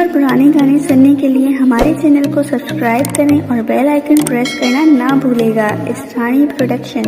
और पुराने गाने सुनने के लिए हमारे चैनल को सब्सक्राइब करें और बेल आइकन प्रेस करना ना भूलेगा। स्थानीय प्रोडक्शन।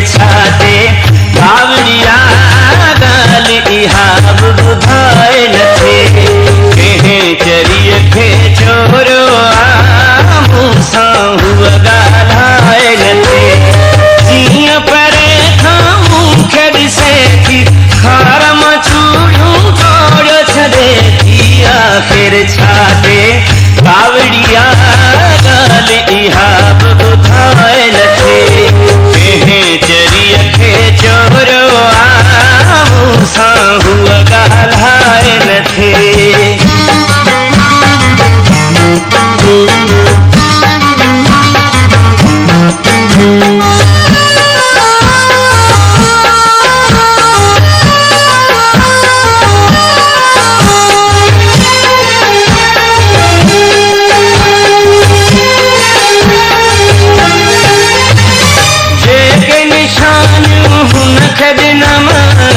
छाते बावड़िया गाल इहाब बुधाए नथे कहें चरिय खे चोरो मूसा हुआ गालाए नथे जिया परे खाऊं खेद से थी खारा मचूड़ू तोड़ो छदे दिया फिर छाते बावड़िया गाल इहाब बुधाए नथे चरिय खे चोरो मूसा हुआ गालाए नथे।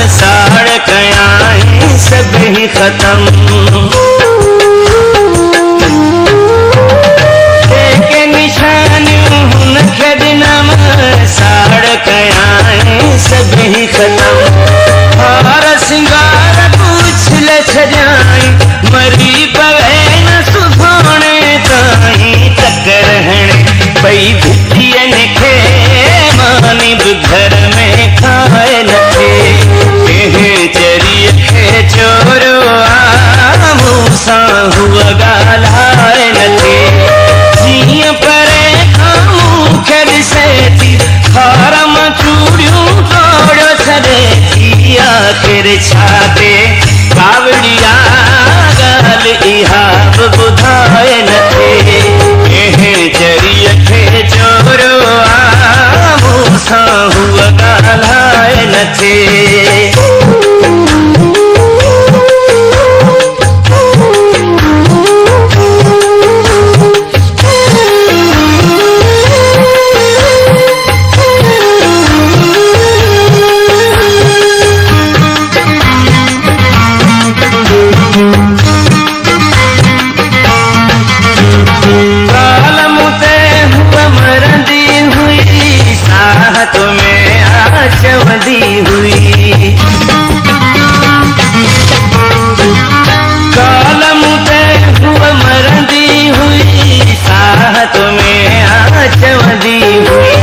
साड़ कयाएं सब ही खत्म के निशान हुन खदनम साड़ कयाएं सब ही खत्म और सिंगार पूछ ले छजाई मरी पवे न सुभाने ताई टक्कर हण पई भिटियन खे मानी घर में खाए नथे चरिय खे चोरो मूसा हुआ गालाए नथे जिया परे खाऊं खेद से थी खारा मचूड़ियों तोड़ो छदे दिया फिर छाते बावड़िया गाल इहाब बुधाए नथे कहें चरिय खे चोरो मूसा हुआ गालाए नथे। चवदी हुई कालम ते हुआ मरंदी हुई साहत में चवदी हुई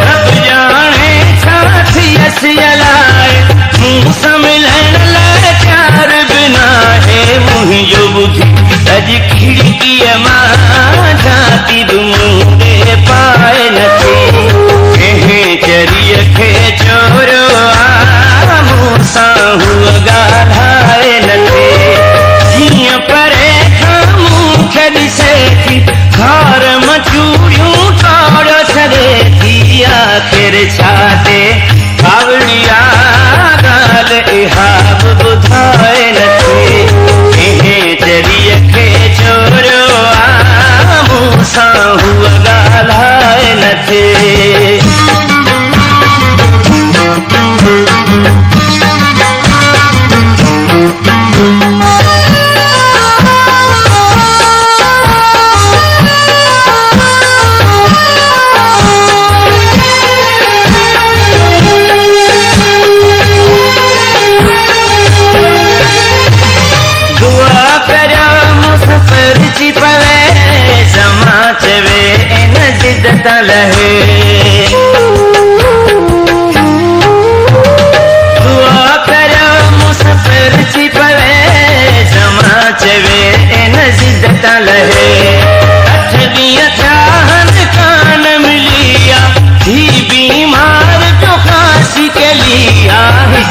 रब जाने छाती असलाए मुँह समझन लाचार बिना है मुँह जो बुद्धि अज खिड़की माँ जाती दुमुंदे पाए नथे कहें चरिय खे चोरो मूसा हुआ गालाए नथे जिया परे खाऊं खेद से थी खार मचूड़ियों तोड़ो छदे दिया फिर छाते बावड़िया गाल इहाब बुधाए नथे कहें चरिय खे चोरो मूसा हुआ गालाए नथे। लहे दुआ करो मुसफिर छिपवे समाचवे इन जिद्दत लहे अठ दिया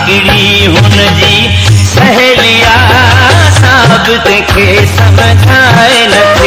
हिकिड़ी हुन जी सहेलिया साबित खे समझाए न